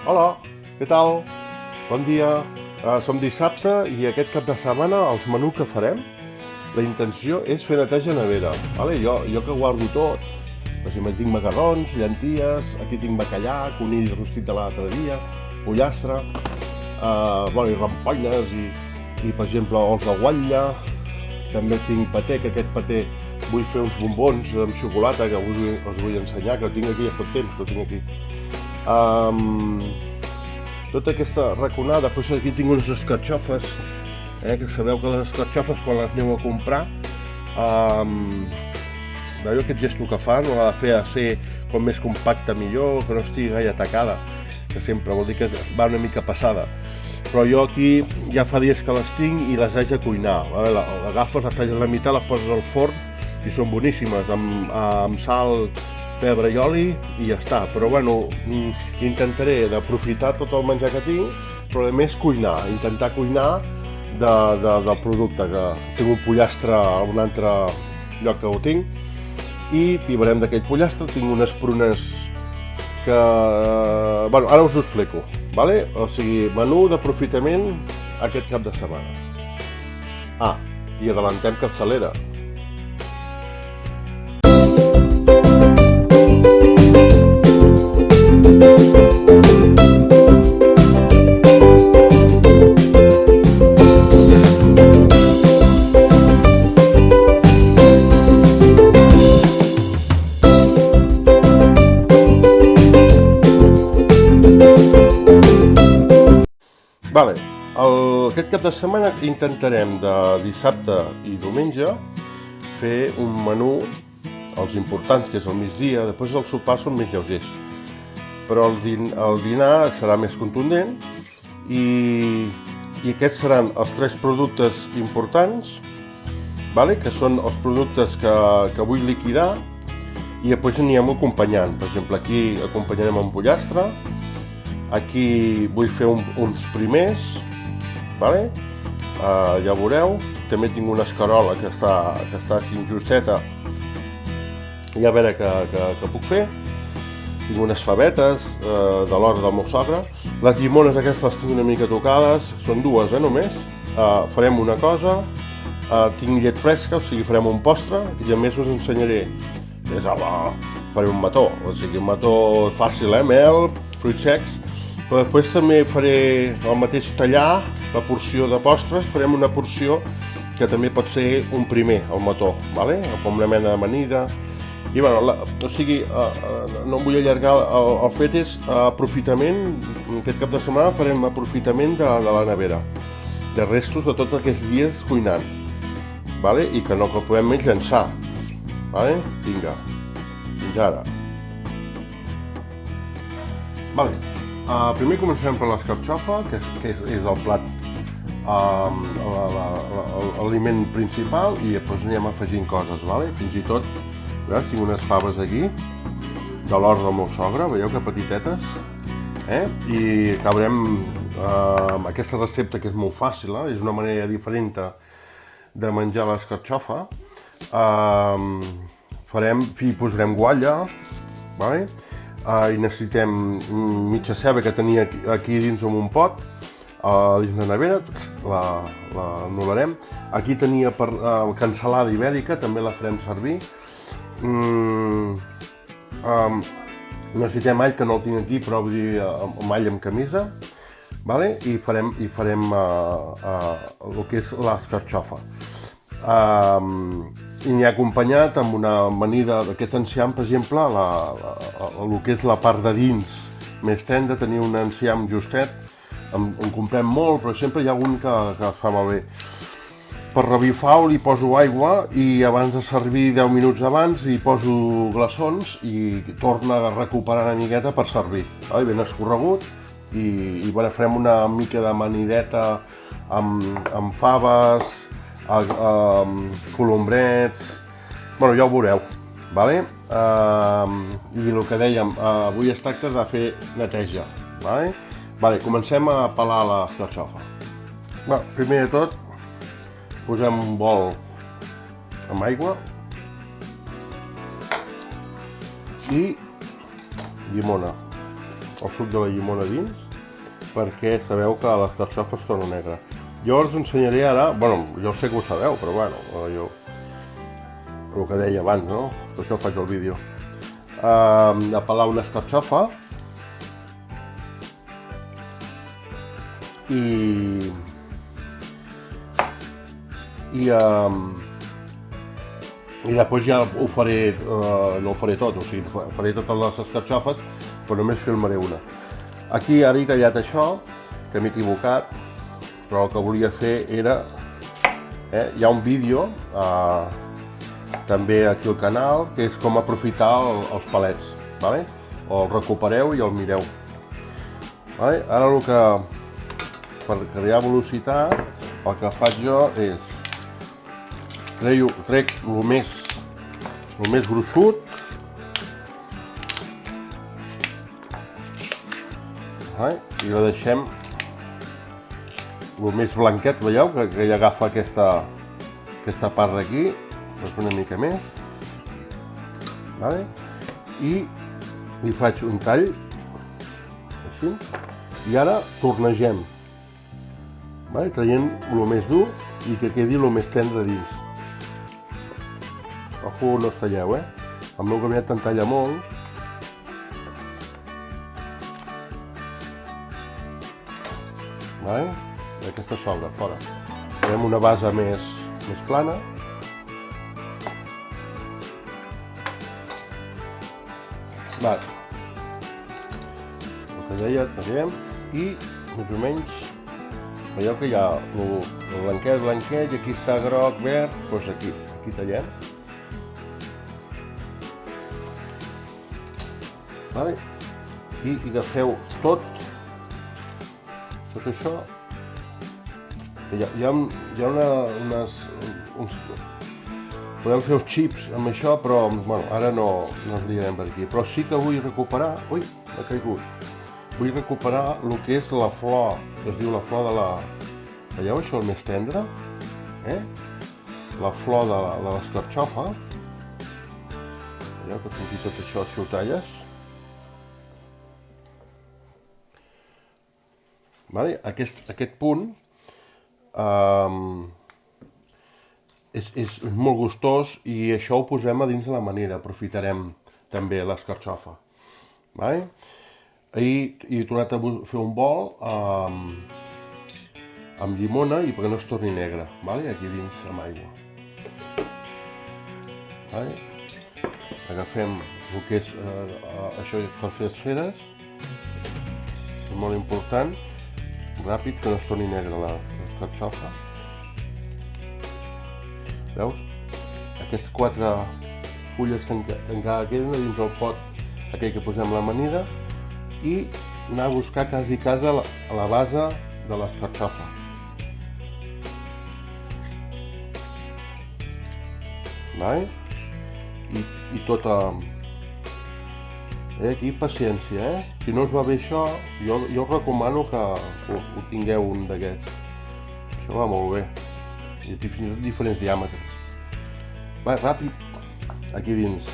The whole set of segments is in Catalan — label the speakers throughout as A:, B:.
A: Hola, què tal? Bon dia. Som dissabte i aquest cap de setmana el menú que farem, la intenció és fer neteja nevera. Vale? Jo que guardo tot, per exemple, tinc macarrons, llenties, aquí tinc bacallà, conill rostit de l'altre dia, pollastre, i rampoines i per exemple, ous de guatlla. També tinc paté, que aquest paté vull fer uns bombons amb xocolata que us vull ensenyar, que ho tinc aquí, ja fa temps que ho tinc aquí. Tota aquesta raconada, després aquí tinc unes escarxofes, que sabeu que les escarxofes quan les aneu a comprar, veieu aquest gesto que fan, ho ha de fer a ser com més compacte millor, que no estigui gaire tacada, que sempre vol dir que va una mica passada. Però jo aquí ja fa dies que les tinc i les haig de cuinar. L'agafes, les talles a la meitat, les poses al forn i són boníssimes, amb sal, pebre i oli i ja està. Però bueno, intentaré d'aprofitar tot el menjar que tinc, però a més cuinar, intentar cuinar del producte, que tinc un pollastre a un altre lloc que ho tinc i tibarem d'aquell pollastre. Tinc unes prunes que... ara us ho explico, vale? O sigui, menú d'aprofitament aquest cap de setmana. I adelantem capçalera. Aquest cap de setmana intentarem de dissabte i diumenge fer un menú, els importants, que és el migdia, després el sopar són més lleugers, però el dinar serà més contundent i aquests seran els 3 productes importants, que són els productes que vull liquidar i després anirem acompanyant. Per exemple, aquí acompanyarem un pollastre, aquí vull fer uns primers, ja veureu. També tinc una escarola que està així justeta i a veure què puc fer. Tinc unes favetes de l'hort del meu sogre. Les llimones aquestes les tinc una mica tocades, són 2 només. Farem una cosa, tinc llet fresca, o sigui farem un postre i a més us ensenyaré. Faré un mató, o sigui un mató fàcil, mel, fruits secs. Però després també faré el mateix tallar, la porció de postres, farem una porció que també pot ser un primer, el mató, com una mena d'amanida. I o sigui, no em vull allargar, el fet és aprofitament, aquest cap de setmana farem aprofitament de la nevera, de restos de tots aquests dies cuinant, i que no podem més llençar. Vinga, fins ara. Primer comencem per l'escarxofa, que és el plat, l'aliment principal, i després anirem afegint coses, fins i tot, tinc unes faves aquí, de l'hort del meu sogre, veieu que petitetes, i acabarem amb aquesta recepta que és molt fàcil, és una manera diferent de menjar l'escarxofa. Hi posarem guatlla, i necessitem mitja ceba que tenia aquí dins en un pot, dins la nevera, la anul·larem. Aquí tenia cansalada ibèrica, també la farem servir. Necessitem all, que no el tinc aquí, però vull dir all amb camisa, i farem el que és l'escarxofa. I n'hi ha acompanyat amb una amanida d'aquest enciam, per exemple, el que és la part de dins més tendra, tenir un enciam justet, en comprem molt, però sempre hi ha un que fa malbé. Per revifar-ho li poso aigua i abans de servir 10 minuts abans hi poso glaçons i torna a recuperar una miqueta per servir. Ben escorregut i farem una mica d'amanideta amb faves, colombrets, ja ho veureu, i el que dèiem, avui es tracta de fer neteja, comencem a pelar l'escarxofa. Primer de tot posem un bol amb aigua i llimona. el suc de la llimona dins, perquè sabeu que l'escarxofa es torna negra. Jo us ensenyaré ara, bueno, jo sé que ho sabeu, però bueno, jo el que deia abans, no? Per això faig el vídeo. A pelar una escarxofa i després ja ho faré, no ho faré tot, o sigui, faré totes les escarxofes, però només filmaré una. Aquí ara he tallat això, que m'he equivocat, però el que volia fer era, hi ha un vídeo, també aquí al canal, que és com aprofitar els palets, vale? O el recupereu i el mireu. Vale? Ara el que, per crear velocitat, el que faig jo és trec el més gruixut, i la deixem el més blanquet, veieu que ja agafa aquesta part d'aquí, una mica més, i li faig un tall així, i ara tornegem, traient el més dur i que quedi el més tendre dins. Ojo, no es talleu, el meu gabinet en talla molt. I aquesta sobra, fora. Farem una base més plana. El que deia, tallem, i més o menys veieu que hi ha el blanquet, i aquí està groc, verd, doncs aquí tallem. I agafeu tot això. Hi ha uns... Podeu fer uns xips amb això, però ara no els liarem per aquí. Però sí que vull recuperar... Ui, m'ha caigut. Vull recuperar el que és la flor, que es diu la flor de la... Veieu això, el més tendre? La flor de l'escarxofa. Veieu que fins i tot això, si ho talles. Aquest punt és molt gustós i això ho posem a dins de l'amanida, aprofitarem també l'escarxofa. I he tornat a fer un bol amb llimona i perquè no es torni negre, aquí dins amb aigua. Agafem el que és això per fer esferes, és molt important, ràpid, que no es torni negre l'escarxofa. Veus? Aquestes 4 fulles que encara queden dins el pot aquell que posem l'amanida i anar a buscar quasi a la base de l'escarxofa. I tota... Aquí paciència, si no us va bé això, jo us recomano que ho tingueu un d'aquests. Això va molt bé, i fins a diferents diàmetres. Ràpid, aquí dins.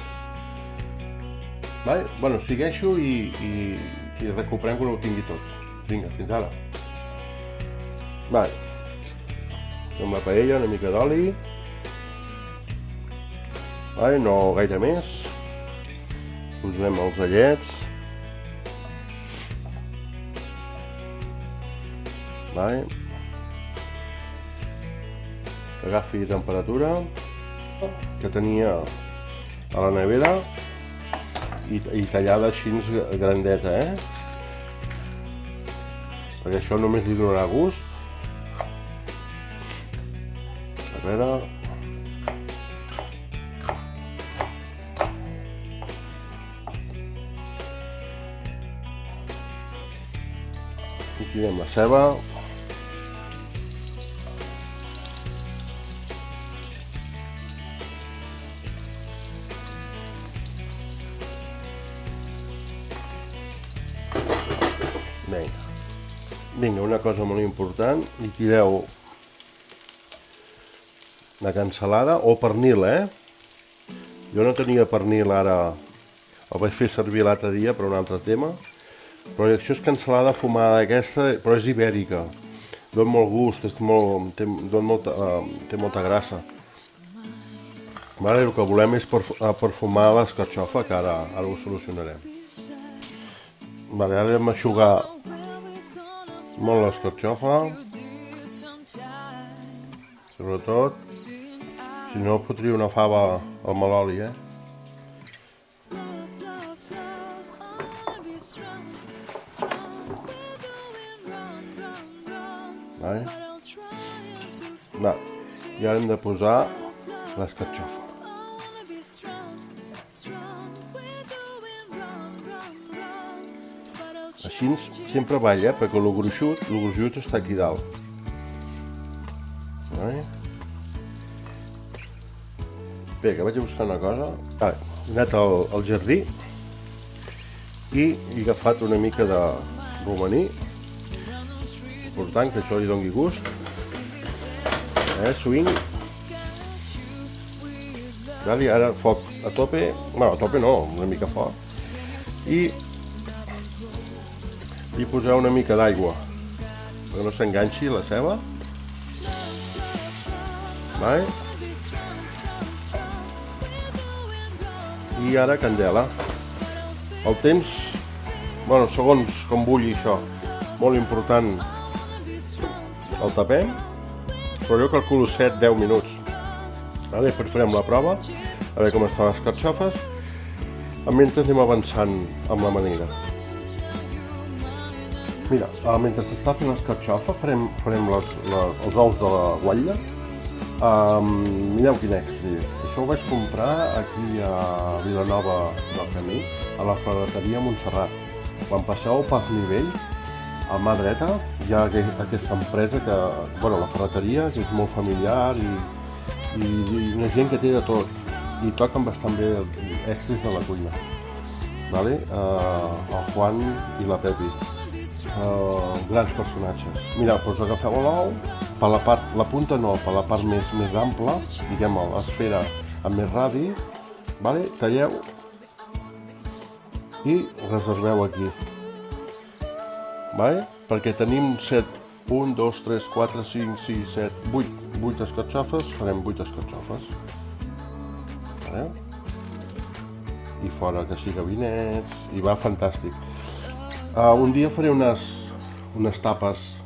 A: Segueixo i recuperem quan ho tingui tot. Vinga, fins ara. Amb la paella, una mica d'oli. No gaire més. Posem els allets. Que agafi temperatura, que tenia a la nevera i tallada així grandeta, perquè això només li donarà gust. A veure... Aquí tirem la ceba. Vinga, una cosa molt important, hi tireu la cansalada o pernil, Jo no tenia pernil ara, el vaig fer servir l'altre dia per un altre tema, Però això és cansalada fumada aquesta, però és ibèrica. Dona molt gust, té molta grassa. Vale, el que volem és perfumar l'escarxofa, que ara ho solucionarem. Vale, ara hem d'aixugar molt l'escarxofa. Sobretot, si no fotria una fava al maloli, Vale. Va. I ara hem de posar l'escarxofa. Així sempre balla, perquè el gruixut està aquí dalt. Vale. Bé, que vaig a buscar una cosa. He anat al jardí i he agafat una mica de romaní. Important que això li doni gust. Swing. Vale, ara foc a tope. Bueno, a tope no, una mica fort. I posar una mica d'aigua perquè no s'enganxi la ceba. Vale. I ara candela. El temps, bueno, segons com bulli això, molt important, el tapem, però jo calculo 7-10 minuts. Vale, després farem la prova, a veure com estan les carxofes, mentre anem avançant amb l'amanida. Mira, mentre s'està fent l'escarxofa farem els ous de la guatlla. Mireu quin èxit. Això ho vaig comprar aquí a Vilanova del Camí, a la ferreteria Montserrat. Quan passeu per nivell, a mà dreta, hi ha aquesta empresa que, bueno, la ferreteria, que és molt familiar i una gent que té de tot. I toquen bastant bé èxits de la cuina. Vale? El Juan i la Pepi. Grans personatges. Mira, doncs agafeu l'ou per la punta no, per la part més ampla, diguem l'esfera amb més radi, vale? Talleu i reserveu aquí, vale? Perquè tenim 1, 2, 3, 4, 5, 6, 7, 8 escarxofes, farem 8 escarxofes, vale? I fora que sí gabinets, i va fantàstic. Un dia faré unes tapes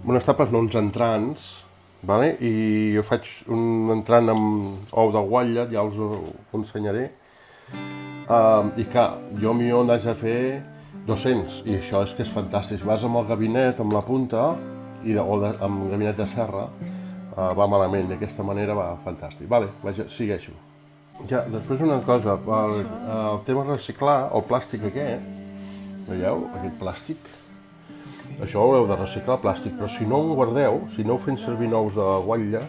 A: no, uns entrants, vale? I jo faig un entrant amb ou de guatlla, ja us ho ensenyaré, i que jo millor n'haig de fer 200, i això és que és fantàstic. Vas amb el gabinet, amb la punta, o amb gabinet de serra, va malament, d'aquesta manera va fantàstic. Vale, segueixo. Ja, després una cosa, el tema reciclar, el plàstic aquest, veieu, aquest plàstic? Això ho heu de reciclar, plàstic, però si no ho guardeu, si no ho fem servir nous de guatlla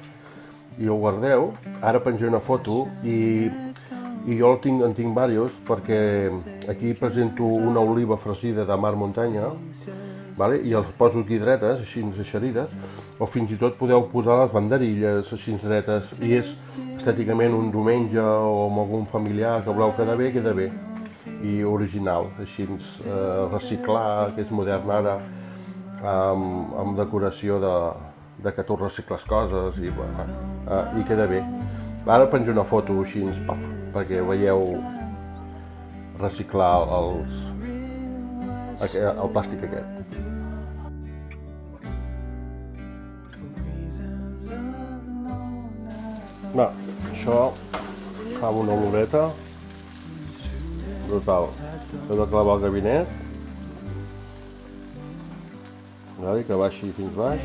A: i ho guardeu, ara penjaré una foto i jo en tinc diversos perquè aquí presento una oliva fregida de mar muntanya, vale? I els poso aquí dretes, així eixerides, o fins i tot podeu posar les banderilles així dretes i és estèticament un diumenge o amb algun familiar que voleu quedar bé. I original, així reciclar, que és modern ara, amb decoració de que tu recicles coses i queda bé. Ara penjo una foto així, perquè veieu reciclar el plàstic aquest. Va, això fa una oloreta brutal. Heu de clavar el gabinet, que baixi fins baix.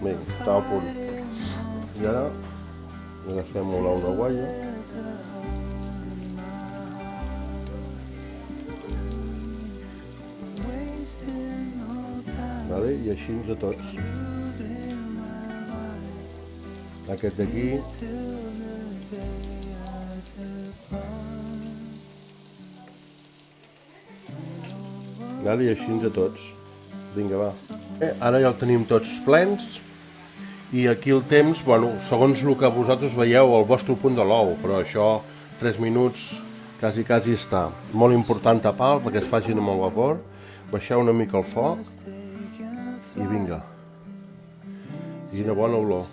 A: Vinga, està a punt. I ara agafem l'ou de guatlla. I així a tots. Aquest d'aquí. I així a tots. Vinga, va. Ara ja el tenim tots plens i aquí el temps, bueno, segons el que vosaltres veieu al vostre punt de l'ou, però això 3 minuts quasi està. Molt important tapar perquè es facin amb el vapor, baixar una mica el foc i vinga. I una bona olor.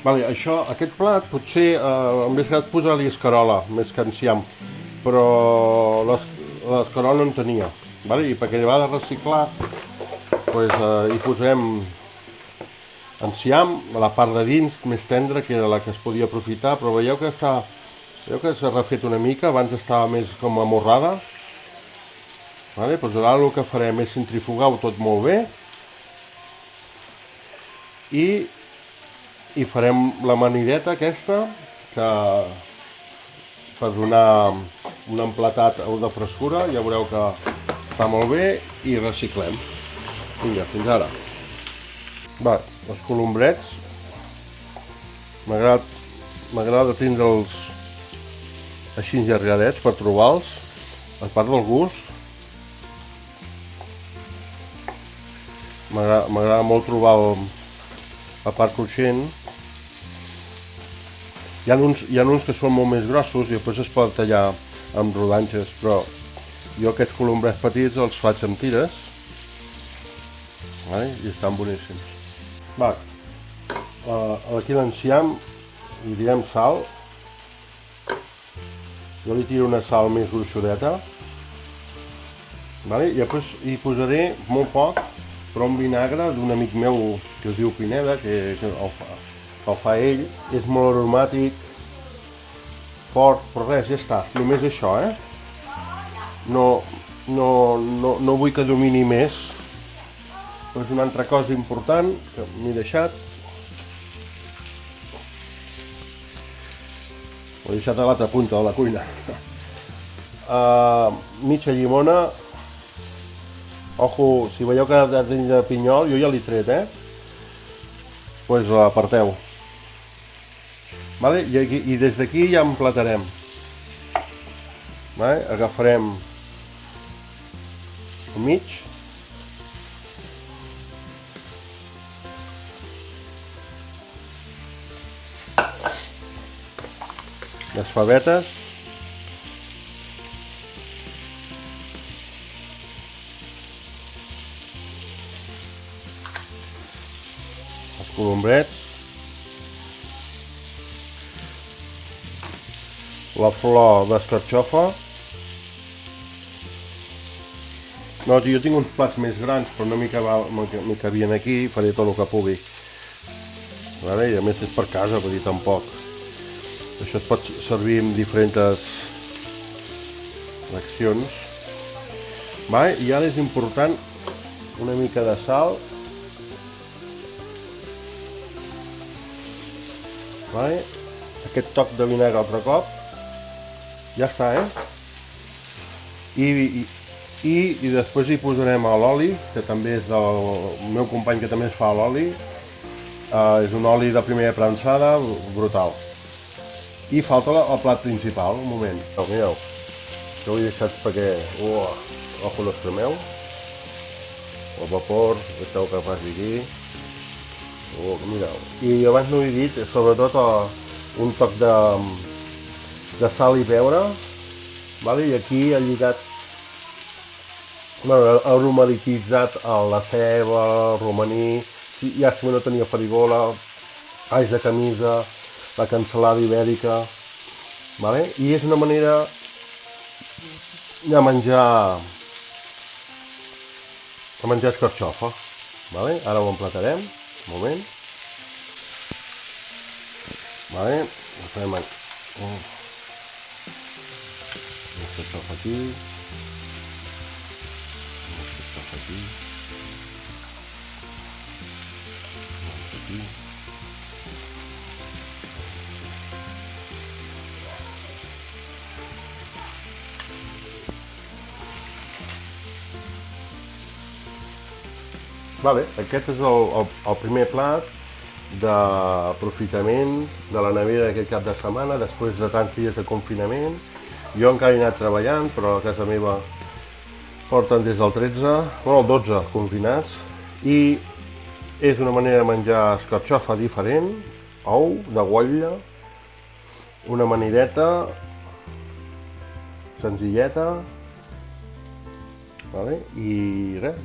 A: Vale, aquest plat potser m'he quedat posar-li escarola més que enciam, però l'escarola no en tenia. Vale? I perquè va de reciclar, pues, hi posem enciam, la part de dins més tendra, que era la que es podia aprofitar, però veieu que s'ha refet una mica, abans estava més com amorrada. Vale? Pues ara el que farem és centrifugar-ho tot molt bé i farem l'amanideta aquesta, que per donar un emplatat de frescura, ja veureu que està molt bé, i reciclem. Vinga, fins ara. Va, els colombrets, m'agrada tindre'ls així allargadets per trobar-los, a part del gust. M'agrada molt trobar la part cruixent. Hi ha uns que són molt més grossos i després es poden tallar amb rodanxes, però jo aquests colombrets petits els faig amb tires, i estan boníssims. Va, aquí l'enciam li direm sal. Jo li tiro una sal més gruixudeta, i després hi posaré molt poc, però un vinagre d'un amic meu que es diu Pineda, que el fa ell, és molt aromàtic, fort, però res, ja està, només això, no vull que domini més. És una altra cosa important que m'he deixat. Ho he deixat a l'altra punta de la cuina. Mitja llimona. Ojo, si veieu que ha de pinyol, jo ja l'he tret, doncs l'aparteu. I des d'aquí ja emplatarem. Agafarem el mig. Les favetes. Els colombrets. La flor d'escarxofa. No, jo tinc uns plats més grans, però no m'hi cabien aquí, faré tot el que pugui. I a més és per casa, vull dir, tampoc. Això es pot servir en diferents accions. I ara és important una mica de sal. Aquest toc de vinagre altre cop. Ja està, I després hi posarem l'oli, que també és del meu company que també es fa l'oli. És un oli de primera premsada, brutal. I falta el plat principal, un moment. Mireu, això ho he deixat perquè... Ojo, no es cremeu. El vapor, deixeu que faci aquí. Mireu. I abans no ho he dit, sobretot un toc de sal i pebre, i aquí ha lligat, ha aromatitzat la ceba, el romaní, llàstima no tenia farigola, alls de camisa, la cansalada ibèrica, i és una manera de menjar escarxofa. Ara ho emplatarem, un moment. Farem escarxofa aquí, escarxofa aquí, aquí. Aquest és el primer plat d'aprofitament de la nevera d'aquest cap de setmana, després de tants dies de confinament. Jo encara he anat treballant, però a casa meva porten des del 13, el 12 confinats, i és una manera de menjar escarxofa diferent, ou de guatlla, una amanideta, senzilleta, vale? I res,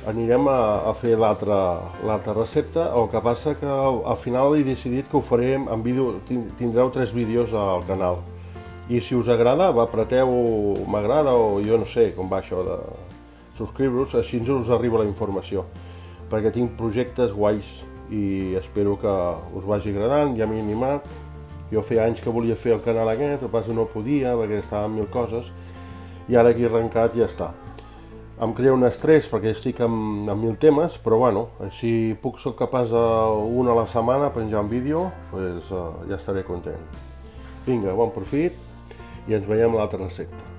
A: anirem a fer l'altra recepta. El que passa que al final he decidit que ho farem en vídeo, tindreu 3 vídeos al canal. I si us agrada, apreteu m'agrada o jo no sé com va això de subscriure-us, així us arriba la informació. Perquè tinc projectes guais i espero que us vagi agradant, ja m'he animat. Jo feia anys que volia fer el canal aquest, el que passa no podia perquè estava en 1000 coses i ara que he arrencat ja està. Em crea un estrès perquè estic amb 1000 temes, però bueno, si soc capaç una a la setmana penjar un vídeo, doncs ja estaré content. Vinga, bon profit i ens veiem a l'altra recepta.